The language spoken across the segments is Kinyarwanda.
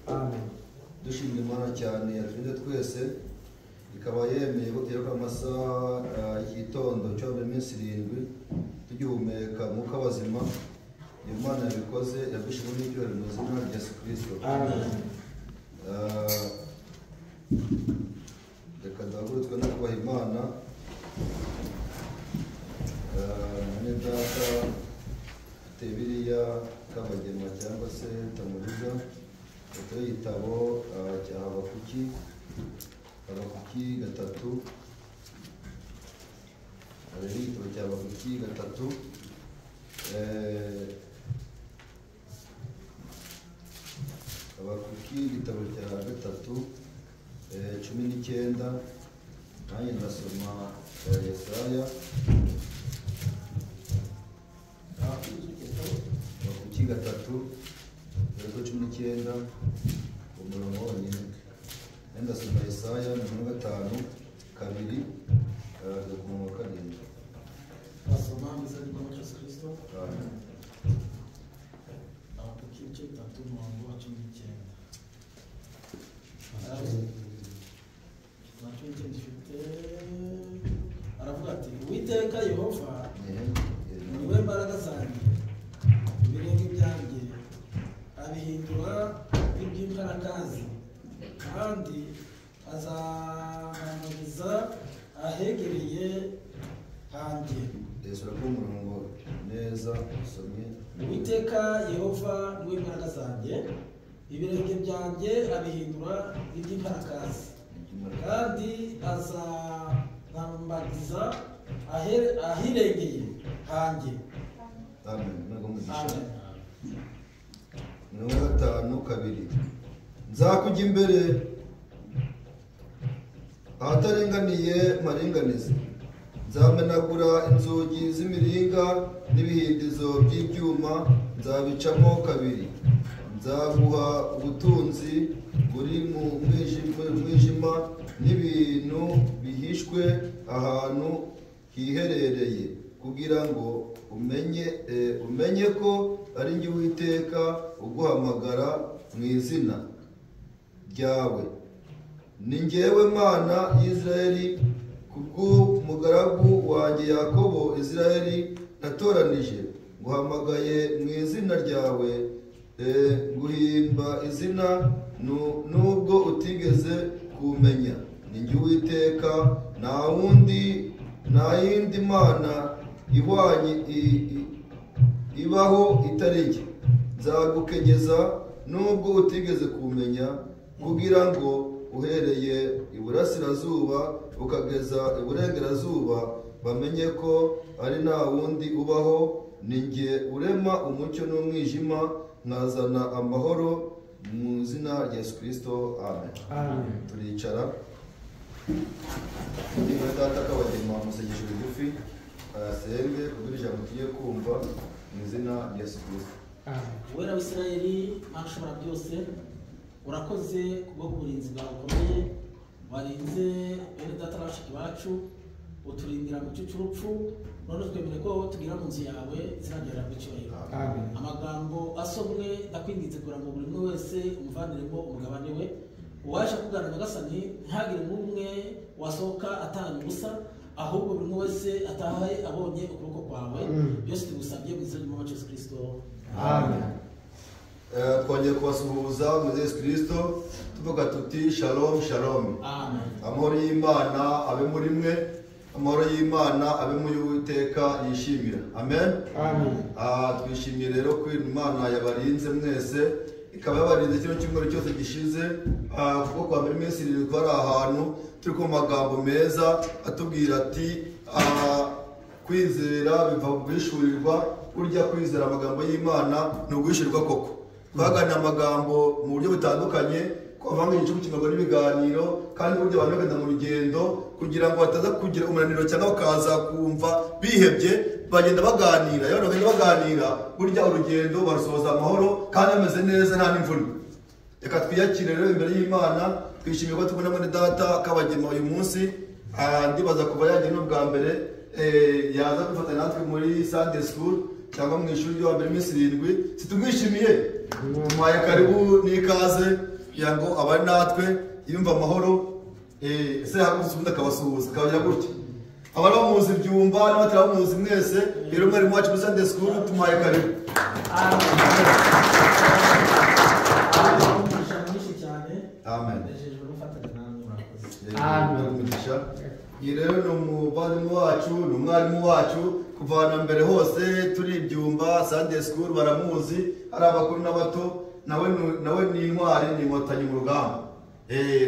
Amen. Dushimira Imana cyane yaturinde twese ikaba yemeye ko tugera ku masaha y'igitondo cyo mu minsi 7 tugihumeka mwuka wazima. Imana yabikoze yadushimira n'icyubahiro mu izina rya Yesu Kristo. Amen. Reka duhagurutswe no kubaha Imana. Mwene data Tebiriya Kabagema cyangwa se Tamuriza ufite igitabo cya Habakuki 3. Hari igitabo cya Habakuki 3. Habakuki igitabo cya 3:19. Nanjye ndasoma Yesaya Habakuki 3:19 umurongo wonyine. Ndasoma Yesaya 5:2 ku murongo wa 7. Basoma mu izina rya Yesu Kristo. Amen. Habakuki 3 umurongo wa 19. Aravuga ati Uwiteka Yehova niwe mbaraga zanjye, ibirenge byanjye abihindura iby'imbarakazi, kandi azananiza ahegereye hanjye. Yesu aravuga umurongo neza usomye. Uwiteka Yehova niwe mbaraga zanjye, ibirenge byanjye abihindura iby'imbarakazi, kandi azanambagiza ahirengeye hanjye. Amen. Amen. 5:2 nzakujya imbere ahataringaniye maringanize, nzamenagura inzugi z'imiringa n'ibihindizo by'ibyuma, nzabicamo kabiri, nzaguha ubutunzi buri mu mwijima n'ibintu bihishwe ahantu hiherereye, kugira ngo umenye ko ari njye Uwiteka uguhamagara mu izina ryawe. Ni njyewe Mana y'Isirayeli, kubw'umugaragu wanjye Yakobo Isirayeli natoranije, nguhamagaye mu izina ryawe, guhimba izina nubwo utigeze kumenya. Ni njye Uwiteka, nta yindi Mana ihwanye ibaho itari njye. Nzagukegeza nubwo utigeze kumenya, kugira ngo uhereye iburasirazuba ukageza iburengerazuba bamenye ko ari nta wundi ubaho. Ni njye urema umucyo n'umwijima, nkazana amahoro mu izina rya Yesu Kristo. Amen. Amen. Turicara. Niba data Kabagema musengesho rigufi asenge kugira ijambo tugiye kumva mu izina rya Yesu Kristo. Amen. Uwera w'Isirayeli, Mana ushobora byose, urakoze kubwo uburinzi bwawe bukomeye warinze bene data na bashiki bacu, uturindira mu gicucu cy'urupfu, none twemere ko tugira mu nzu yawe, izina ryawe ry'icyubahiro. Amen. Amagambo asomwe ndakwinginze kugira ngo buri umwe wese umuvaniremo umugabane we, uwaje kugana Nyagasani ntihagire n'umwe wasohoka atahanye ubusa, ahubwo buri umwe wese atahe abonye ukuboko kwawe. Byose tugusabye mu izina rya Yesu Kristo. Amen. Twongeye kubasuhuza mu izina rya Yesu Kristo tuvuga tuti shalom shalom. Amen. Amahoro y'Imana abe muri mwe, amahoro y'Imana abe muri Uwiteka yishimira. Amen. Amen. Twishimiye rero ko Imana yabarinze mwese, ikaba yabarinze kino cyumweru cyose gishize, kuko kwa mbere iminsi 7 twari ahantu turi ku magambo meza atubwira ati kwizera biva guhishurirwa. Urya kwizera amagambo y'Imana ni uguhishurirwa koko. Twaganira amagambo mu buryo butandukanye, kwavanga igicuku kinyurwa n'ibiganiro, kandi buryo abantu bagenda mu rugendo kugira ngo bataza kugira umunaniro cyangwa bakaza kumva bihebye, bagenda baganira. Iyo bagenda baganira burya urugendo barusoza amahoro kandi bameze neza nta n'imvune. Reka twiyakire rero imbere y'Imana, twishimiye ko tubona muri data Kabagema uyu munsi. Ndibaza kuva yagiye no bwa mbere yaza gufatanya natwe muri Sunday School cyangwa mu ishuri ryo mbere iminsi 7. Situmwishimiye tumuhaye karibu n'ikaze kugira ngo abari natwe yumva amahoro. Ese hagutse ubundi akabasuhuza akabagira gutya. Abari bamuzi Byumba n'abatari bamuzi mwese rero mwarimu wacu muri Sunday School tumuhaye karibu. Amen. Iyi rero ni umuvandimwe wacu, ni umwarimu wacu kuvana mbere hose turi Byumba Sunday School baramuzi, ari abakuru n'abato, nawe ni intwari, ni inkotanyi mu rugamba.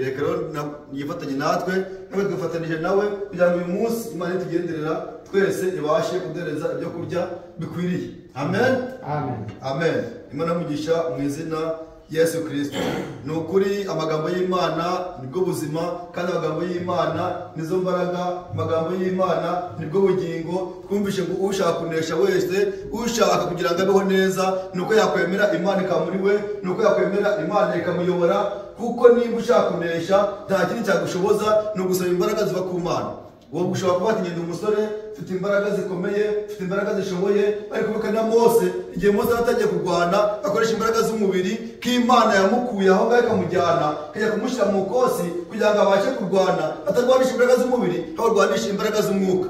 Reka rero yifatanye natwe, nawe twifatanije nawe kugira ngo uyu munsi Imana itugenderera twese ibashe kuduhereza ibyo kurya bikwiriye. Amen. Amen. Amen. Imana mugisha mu izina Yesu Kristo. Ni ukuri amagambo y'Imana nibwo buzima, kandi amagambo y'Imana nizo mbaraga, amagambo y'Imana nibwo bugingo. Twumvishe ngo ushaka kunesha wese, ushaka kugira ngo abeho neza, nuko yakwemera Imana ikamuri we, nuko yakwemera Imana ikamuyobora, kuko niba ushaka kunesha nta kindi cyagushoboza ni ugusaba imbaraga ziva ku Mana. Wowe ushobora kuba ati ngenda umusore ufite imbaraga zikomeye, ufite imbaraga zishoboye, ariko bika na Mose igihe Mose atagiye kurwana akoresha imbaraga z'umubiri k'Imana yamukuye aho ngaho ikamujyana kajya kumushyira mu kosi kugira ngo abashe kurwana, atarwanisha imbaraga z'umubiri ahubwo arwanisha imbaraga z'umwuka,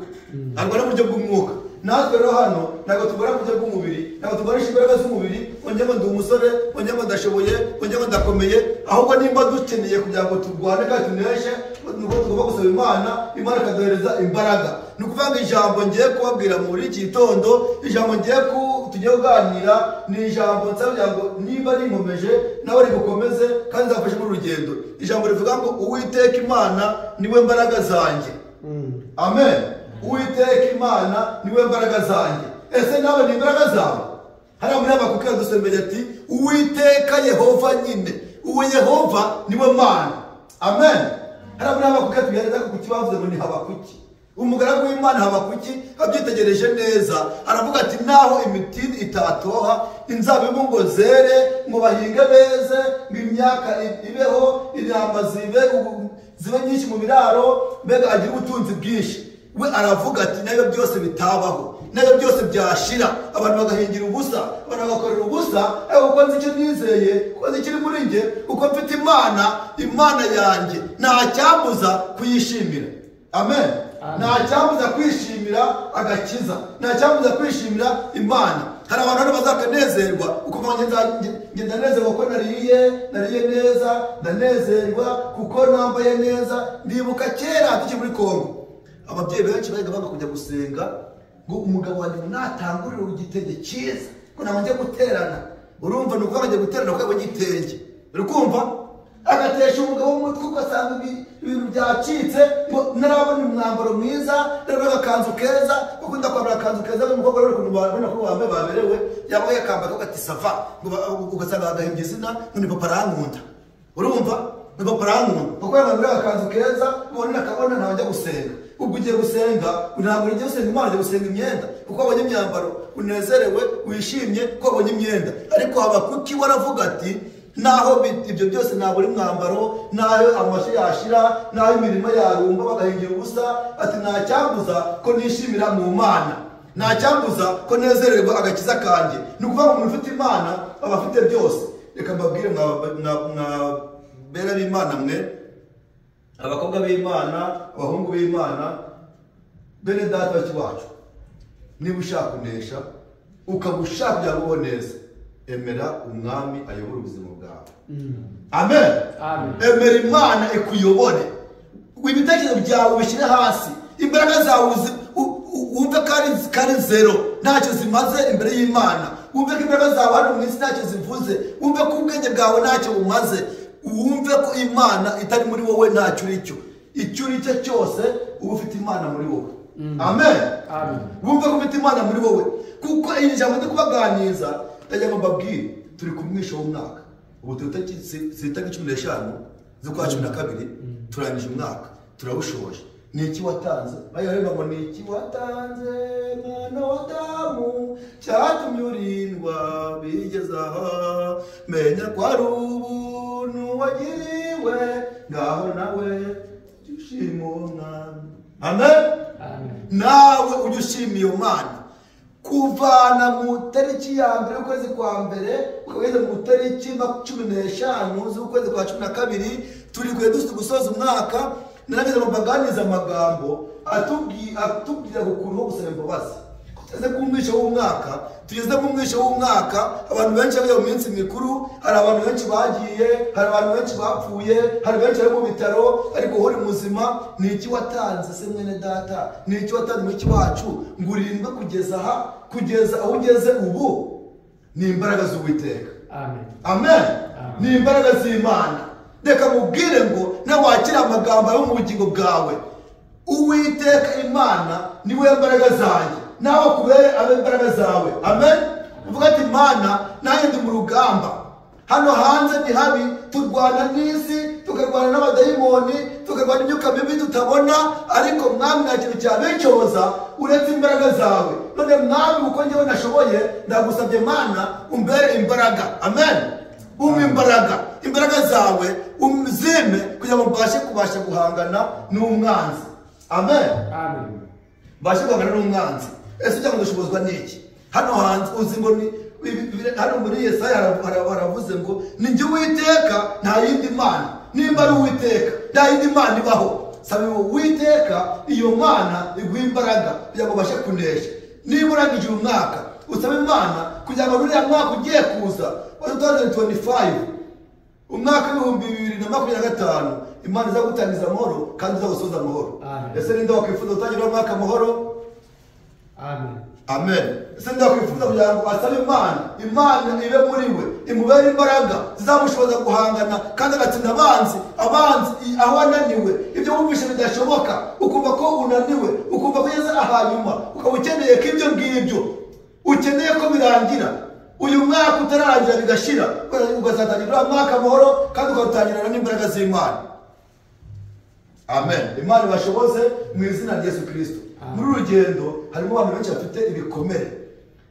arwana mu buryo bw'umwuka. Natwe rero hano ntabwo tugora mu buryo bw'umubiri, ntabwo tugoresha imbaraga z'umubiri wongera ngo ndi umusore, wongera ngo ndashoboye, wongera ngo ndakomeye, ahubwo nimba dukeneye kugira ngo turwane kandi tuneshe nuko tugomba gusaba Imana, Imana ikaduhereza imbaraga. Ni ukuvuga ngo ijambo ngiye kubabwira muri iki gitondo, ijambo tugiye kuganira ni ijambo nsabira ngo niba rinkomeje nawe rigukomeze kandi nzafashe muri urugendo. Ijambo rivuga ngo Uwiteka Imana niwe mbaraga zanjye. Amen. Uwiteka Imana niwe mbaraga zanjye. Ese nawe ni imbaraga zawe? Hariya muri Habakuki yadusomeye ati Uwiteka Yehova nyine, uwo Yehova niwe Mana. Amen. Hariya muri Habakuki tugereza ku kibavuze ngo ni Habakuki. Umugaragu w'Imana Habakuki abyitegereje neza aravuga ati naho imitini itatoha, inzabibu ngo zere, ngo bahinge beze, ngo imyaka ibeho, intama zibe nyinshi mu biraro, mbega agira ubutunzi bwinshi. We aravuga ati nayo byose bitabaho, nayo byose byashira, abantu bagahingira ubusa, abantu bagakorera ubusa, kuko nzi icyo nizeye, kuko nzi ikiri muri njye, kuko mfite Imana yanjye, nta cyambuza kuyishimira. Amen. Nta cyambuza kwishimira agakiza, nta cyambuza kwishimira Imana. Hari abantu hano bazakanezerwa uko ngenda nezerwa kuko nariye neza, ndanezerwa kuko nambaye neza. Ndibuka kera tukiri muri Kongo, ababyeyi benshi bahiga banga kujya gusenga ngo umugabo wanjye natangurira igitenge cyiza ko nabanje guterana. Urumva nuko bajya guterana ko yabonye igitenge, uri kumva agatesha umugabo w'umutwe ugasanga ibintu byacitse, narabona umwambaro mwiza, narabona agakanzu keza, ukunda kwambara akanzu keza n'umukobwa rero ukuntu babona ko wambaye baberewe, yaba yakambara ko gati sava, ugasanga agahimbye izina ngo ni papa arankunda. Urumva ni papa arankunda kuko yambaye agakanzu keza, ubona akabona ntabajya gusenga. Ubwo ugiye gusenga ntabwo ugiye gusenga Imana, ugiye gusenga imyenda kuko wabonye imyambaro, unezerewe wishimye kuko wabonye imyenda. Ariko Habakuki waravuga ati naho ibyo byose ntabwo ari mwambaro, naho amashyi yashira, naho imirimo yarumba bagahingira ubusa, ati nta cyambuza ko nishimira mu Mana, nta cyambuza ko nezererwa agakiza kanjye. Ni ukuvuga ngo umuntu ufite Imana aba afite byose. Reka mbabwire mwabera b'Imana mwe, abakobwa b'Imana, abahungu b'Imana, bene data wacu, niba ushaka kunesha ukaba ushaka kugira ngo ubone neza, emera umwami ayobora ubuzima bwawe. Amen. Emera Imana ikuyobore, ibitekerezo byawe ubishyire hasi, imbaraga zawe wumve ko ari zero, ntacyo zimaze imbere y'Imana. Wumve ko imbaraga zawe hano mu isi ntacyo zivuze, wumve ko ubwenge bwawe ntacyo bumaze, wumve ko Imana itari muri wowe ntacyo uri cyo. Icyo uri cyo cyose uba ufite Imana muri wowe. Amen. Wumve ko ufite Imana muri wowe, kuko iri jambo ndi kubaganiriza ndajya ngo mbabwire turi ku mwisho w'umwaka. Ubu turi tariki 15 z'ukwa 12 turangije umwaka, turawushoje. Ni iki watanze? Bayareba ngo ni iki watanze mwana wa Adamu cyatumye urindwa bigeza aha, menya ko ari ubuntu wagiriwe, ngaho nawe ushima Umwami. Amen. Nawe ujye ushima iyo Mana, uvana mu tariki ya mbere y'ukwezi kwa mbere ukageza mu tariki 15 z'ukwezi kwa 12 turi gusoza umwaka. Narageze mu baganiza amagambo atubwira ukuntu ho gusaba imbabazi. Tugeze ku mwisho w'umwaka, tugeze ku mwisho w'umwaka, abantu benshi bari mu minsi mikuru, hari abantu benshi bagiye, hari abantu benshi bapfuye, hari benshi bari mu bitaro, ariko hori muzima. Ni iki watanze se mwene data? Ni iki watanze mu kiwacu ngurindwe kugeza aho ugeze ubu? Ni imbaraga z'Uwiteka. Amen. Amen. Ni imbaraga z'Imana. Reka mubwire ngo nawakira amagambo yo mu bugingo bwawe, Uwiteka Imana niwe mbaraga zanjye, nawe kubere abe imbaraga zawe. Amen. Uvuga ati Imana nanjye ndi mu rugamba, hano hanze ni habi, turwana n'isi, tukarwana n'abadayimoni, tukarwana imyuka mibi tutabona, ariko mwami nta kintu cyabicyoza uretse imbaraga zawe. None mwami uko njyewe nashoboye ndagusabye Mana umbere imbaraga. Amen. Imbaraga zawe umzime kugira ngo kubasha guhangana n'umwanzi. Amen. Amen. Bashe guhangana n'umwanzi. Ese cyangwa dushobozwa n'iki? Hano hanze uzi ngo ni hano muri Yesaya haravuze ngo ni njye Uwiteka nta yindi mana. Nimba ari Uwiteka nta yindi mana ibaho. Sabe Uwiteka iyo mana iguha imbaraga kugira ngo bashe kunesha. Niba urangije umwaka usaba Imana kugira ngo uriya mwaka ugiye kuza wa 2025 umwaka w'ibihumbi 2025 Imana izagutangiza amahoro kandi izagusoza amahoro. Ese ninde wakwifuza gutangira umwaka amahoro? Amen. Amen. Ese ninde wakwifuza kugira ngo asabe Imana ibe muri we, imubere imbaraga zizamushoboza guhangana kandi agatsinda abanzi aho ananiwe, ibyo wumvishe bidashoboka ukumva ko unaniwe, ukumva ko ugeze ahanyuma, ukaba ukeneye ko ibyo ngibyo ukeneye ko birangira, uyu mwaka utararangira bigashira, ugazatangira umwaka amahoro kandi ukawutangirana n'imbaraga z'Imana. Amen. Imana ibashoboze mu izina rya Yesu Kristo. Muri urugendo harimo abantu benshi bafite ibikomere.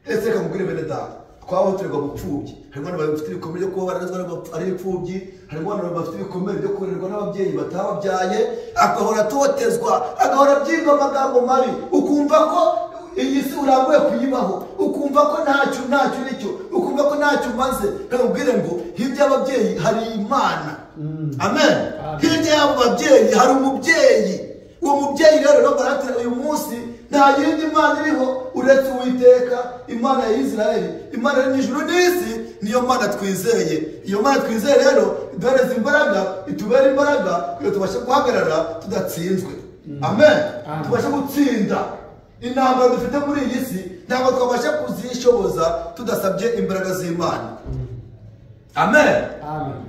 Ese reka mubwire bene data, twaba turega gupfubyi, harimo abantu bafite ibikomere byo kuba barazwa ari impfubyi, harimo abantu bafite ibikomere byo kurerwa n'ababyeyi batababyaye, agahora atotezwa, agahora abyirwa amagambo mabi, ukumva ko iyi si urambuye kuyibaho, ukumva ko ntacyo nicyo, ukumva ko ntacyo umaze. Reka mubwire ngo hirya y'ababyeyi hari Imana. Amen. Hirya y'abo babyeyi hari umubyeyi. Uwo mubyeyi rero no baratira uyu munsi nta yindi Imana iriho uretse Uwiteka, Imana ya Israeli, Imana y'ijuru n'isi, niyo Mana twizeye. Iyo Mana twizeye rero iduhereza imbaraga, itubera imbaraga kugira tubashe guhagarara tudatsinzwe. Amen. Tubashe gutsinda intambara dufite muri iyi si, ntabwo twabasha kuzishoboza tudasabye imbaraga z'Imana. Amen.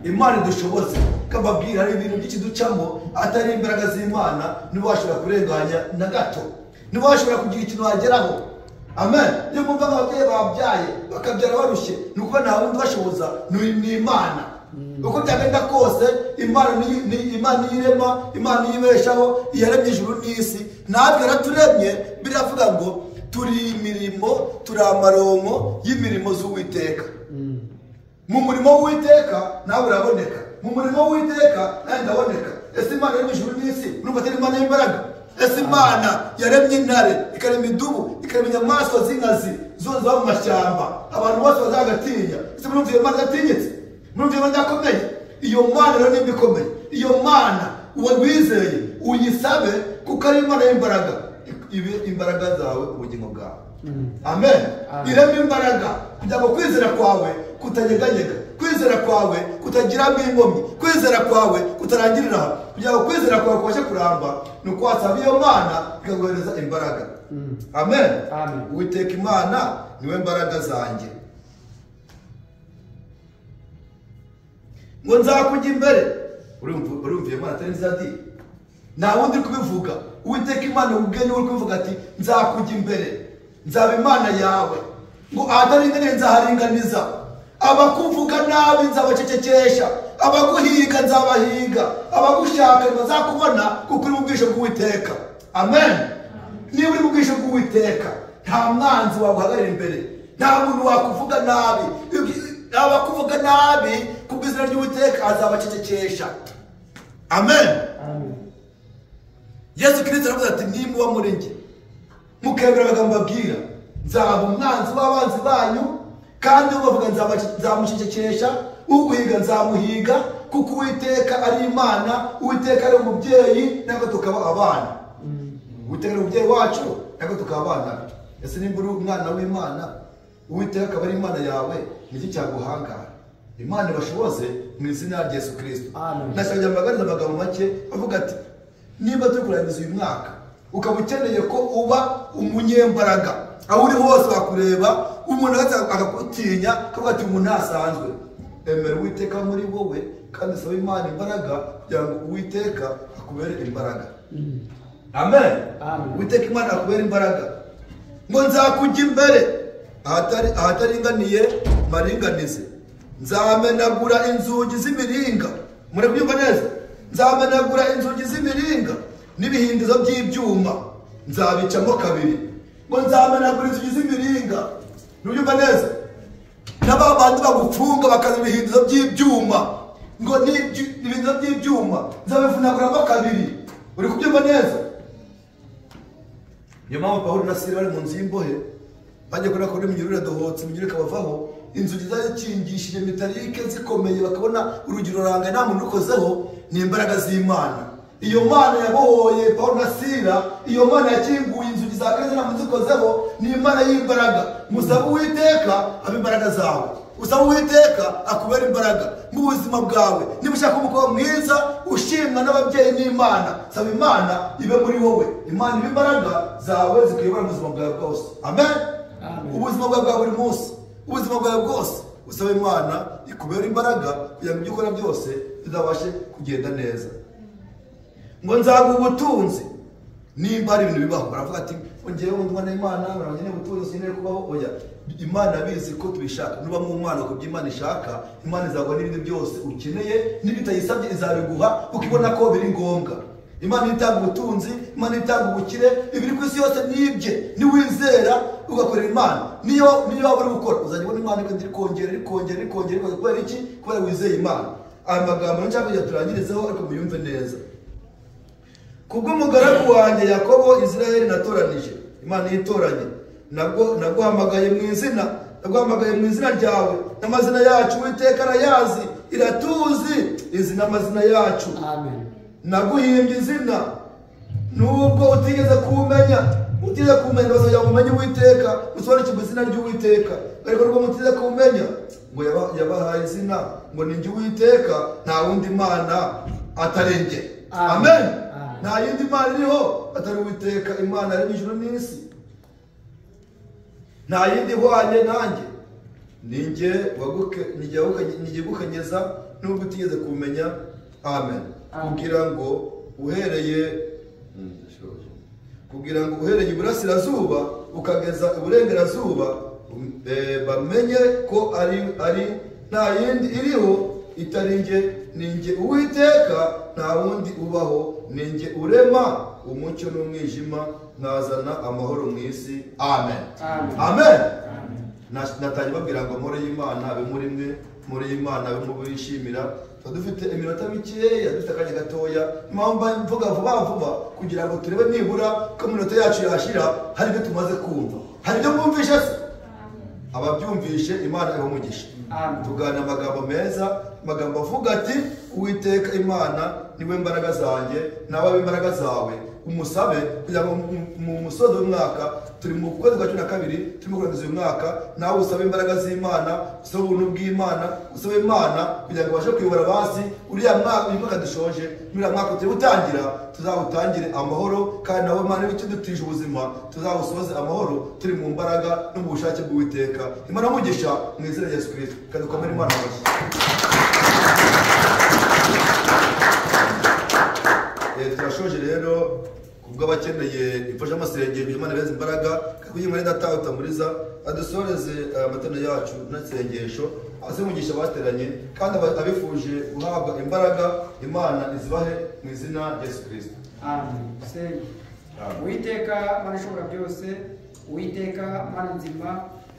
Imana idushoboze. Kababwira hari ibintu byinshi ducamo atari imbaraga z'Imana ntibashobora kurenganya na gato, ntibashobora kugira ikintu wageraho. Amen. Iyo mwumva ababyeyi babyaye bakabyara barushye, nuko nta wundi bashoboza ni Imana. Uko byagenda kose Imana ni Imana yirema, Imana yibeshaho, yaremye ijuru n'isi. Natwe raturemye biravuga ngo turi imirimo, turi amaronko y'imirimo z'Uwiteka. Mu murimo w'Uwiteka nawe uraboneka, mu murimo w'Uwiteka nawe ndaboneka. Ese Imana yaremye ijuru n'isi, urumva atari Imana y'imbaraga? Ese Imana yaremye intare, ikarema idubu, ikarema inyamaswa z'inkazi zose ziba mu mashyamba, abantu bose bazagatinya. Ese murumva Imana idatinyitse? Murumva Imana idakomeye? Iyo Mana rero nimba ikomeye, iyo Mana wizeye uyisabe kuko ari Imana y'imbaraga, ibe imbaraga zawe ubugingo bwawe. Amen. Ireme imbaraga kugira ngo kwizera kwawe kutanyeganyega, kwizera kwawe kutagiramo inkomyi, kwizera kwawe kutarangirira aho, kugira ngo kwizera kwawe kubashe kuramba nuko wasaba iyo Mana ikaguhereza imbaraga. Amen. Uwiteka Imana niwe mbaraga zanjye. Ngo nzakujya imbere. Urumva iyo Mana atari nzadi, nta wundi kubivuga. Uwiteka Imana ubwe niwe uri kubivuga ati nzakujya imbere, nzaba Imana yawe. Ngo ahataringaniye nzaharinganiza, abakuvuga nabi nzabacecekesha, abaguhiga nzabahiga, abagushaka bazakubona kuko uri mu bwisho bw'Uwiteka. Amen. Niba uri mu bwisho bw'Uwiteka nta mwanzi waguhagarara imbere, nta muntu wakuvuga nabi. Abakuvuga nabi ku bw'izina ry'Uwiteka azabacecekesha. Amen. Yesu Kristo aravuga ati nimuba muri njye mukemera amagambo mbabwira nzaba umwanzi w'abanzi banyu, kandi ubavuga nzamucecekesha, uguhiga nzamuhiga, kuko Uwiteka ari Imana, Uwiteka ari umubyeyi, ntabwo tukaba abana. Uwiteka ari umubyeyi wacu, ntabwo tukaba abana. Ese nimba uri umwana w'Imana, Uwiteka akaba ari Imana yawe, niki cyaguhangara? Imana ibashoboze mu izina rya Yesu Kristo. Nashaka mbagariza amagambo make avuga ati, niba turi kurangiza uyu mwaka ukaba ukeneye ko uba umunyembaraga, aho uri hose bakureba umuntu akagutinya akavuga ati umuntu ntasanzwe, emera Uwiteka muri wowe kandi saba Imana imbaraga kugira ngo Uwiteka akubere imbaraga. Amen. Uwiteka Imana akubere imbaraga. Ngo nzakujya imbere ahataringaniye maringanize, nzamenagura inzugi z'imiringa. Muri kubyumva neza? Nzamenagura inzugi z'imiringa n'ibihindizo by'ibyuma, nzabicamo kabiri. Ngo nzamenagura inzugi z'imiringa, nubyumva neza? N'aba bandi bagufunga bakaza ibihindizo by'ibyuma, ngo ibihindizo by'ibyuma nzabivunaguramo kabiri. Uri kubyumva neza? Niyo mpamvu Pawulo na Sila bari mu nzu y'imbohe, bajya kubona ko n'iminyururu iradohotse, iminyururu ikabavaho, inzugi zikingishije mitarike zikomeye, bakabona urugi rurangaye nta muntu ukozeho. Ni imbaraga z'Imana. Iyo Mana yabohoye Pawulo na Sila, iyo Mana yakinguye inzugi za gereza nta muntu uzikozeho, ni Imana y'imbaraga. Musaba Uwiteka abe imbaraga zawe, usaba Uwiteka akubera imbaraga mu buzima bwawe. Niba ushaka umukobwa mwiza ushimwa n'ababyeyi n'Imana, saba Imana ibe muri wowe, Imana ibe imbaraga zawe zikuyobora mu buzima bwawe bwose. Amen. Ubuzima bwawe bwa buri munsi, ubuzima bwawe bwose usaba Imana ikubera imbaraga kugira ngo ibyo ukora byose bizabashe kugenda neza. Ngo nzaguha ubutunzi. Nimba ari ibintu bibaho baravuga ati ngewe umwana w'Imana nkeneye ubutunzi, sinkeneye kubaho. Oya, Imana bizi ko tubishaka. Nuba mu Mana ko by'Imana ishaka, Imana izaguha n'ibindi byose ukeneye, n'ibitayisabye izabiguha ukibona ko biri ngombwa. Imana itanga ubutunzi, Imana itanga ubukire, ibiri ku isi yose nibye. Niwizera ugakorera Imana, niyo waba uri gukora uzajya ubona Imana iri kongera kubera iki? Kubera wizeye Imana. Aya magambo nshaka kujya turangirizeho, ariko muyumve neza. Kubw'umugaragu wanjye Yakobo Israeli natoranije, Imana yitoranye, naguhamagaye mu izina ryawe, n'amazina yacu Uwiteka arayazi, iratuzi izi n'amazina yacu. Amen. Naguhimbye izina nubwo utigeze kumenya, bazajya kumenya Uwiteka, usobanukirwe izina ry'Uwiteka. Ariko rwo mutigeze kumenya, ngo yabahaye izina ngo ni njye Uwiteka, nta wundi Mana atari njye. Amen. Nta yindi Mana iriho atari Uwiteka, Imana yaremye ijuru n'isi. Nta yindi ihwanye nanjye, ni njye gukanyeza nubwo utigeze kumenya. Amen. Kugira ngo uhereye iburasirazuba ukageza iburengerazuba, bamenye ko ari nta yindi iriho itari njye, ni njye Uwiteka, nta wundi ubaho, ni njye urema umucyo n'umwijima, nkazana amahoro mu isi. Amen. Amen. Natangiye babwira ngo amahoro y'Imana abe muri mwe, amahoro y'Imana abe mu bishimira. Dufite iminota mikeya, dufite akanya gatoya, impamvu mvuga vuba kugira ngo turebe nibura ko iminota yacu yashira hari ibyo tumaze kumva. Hari ibyo mwumvishe se? Ababyumvishe Imana ibahe umugisha. Tugana amagambo meza, amagambo avuga ati Uwiteka Imana niwe mbaraga zanjye, nawe abe imbaraga zawe. Umusabe kugira ngo mu musozo w'umwaka, turi mu kwezi kwa 12 turimo kurangiza uyu mwaka, nawe usabe imbaraga z'Imana, usabe ubuntu bw'Imana, usabe Imana kugira ngo ubashe kuyobora basi uriya mwaka dushoje. Uriya mwaka turi gutangira tuzawutangire amahoro, kandi nawe Imana n'ikidutije ubuzima tuzawusoze amahoro, turi mu mbaraga no mu bushake bw'Uwiteka. Imana umugisha mu izina rya Yesu Kristo, kandi ukomere Imana amashyi. Turashoje rero kubw'abakeneye imfashamasengero Imana ibeze imbaraga, kugira ngo Data utamuriza adusoreze amateno yacu n'asengesho, asemugisha bateranye, kandi abifuje guhabwa imbaraga Imana izibahe mu izina rya Yesu Kristo. Amen. Uwiteka Mana ishobora byose, Uwiteka Mana nzima,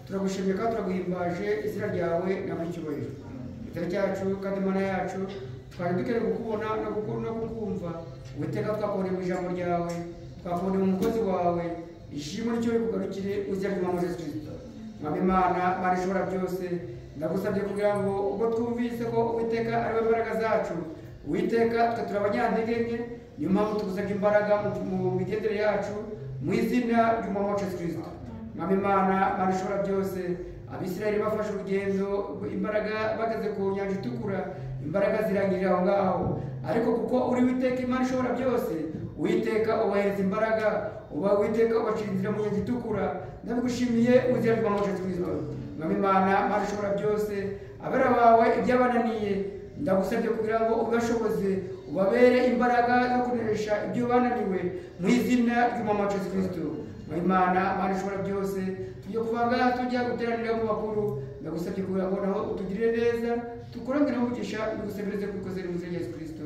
turagushimiye kandi turaguhimbaje izina ryawe n'amacyubahiro. Itara cyacu kandi Mana yacu, twari dukeneye kukubona no kukumva. Uwiteka twakuboneye mu ijambo ryawe, twakuboneye mu mukozi wawe, ishimwe n'icyo bikugarukire uzira ry'umwami Yesu Kristo. Mwami Imana, Mana ishobora byose, ndagusabye kugira ngo ubwo twumvise ko Uwiteka ari we mbaraga zacu, Uwiteka twe turi abanyantege nke, niyo mpamvu tugusabye imbaraga mu migendere yacu mu izina ry'umwami Yesu Kristo. Mwami Imana, Mana ishobora byose, Abisirayeli bafashe urugendo, imbaraga bageze ku nyanja itukura, imbaraga zirangirira aho ngaho, ariko kuko uri Uwiteka Imana ishobora byose, Uwiteka ubahereza imbaraga, Uwiteka ubacira inzira mu nyanja itukura. Ndabigushimiye uzira ry'umwami Yesu Kristo. Mwami Imana, Mana ishobora byose, abera bawe ibyabananiye ndagusabye kugira ngo ubashoboze, ubabere imbaraga zo kunesha ibyo bananiwe mu izina ry'umwami Yesu Kristo. Mwami Imana, Mana ishobora byose, tujye kuvanga tujya guteranira mu bakuru, ndagusabye kugira ngo naho utugirire neza, tukurangire umugisha, bigusebereze kwikoze mu izina rya Yesu Kristo.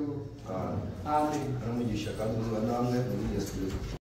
Amen. Aramugisha kandi uzaba namwe muri Yesu Kristo.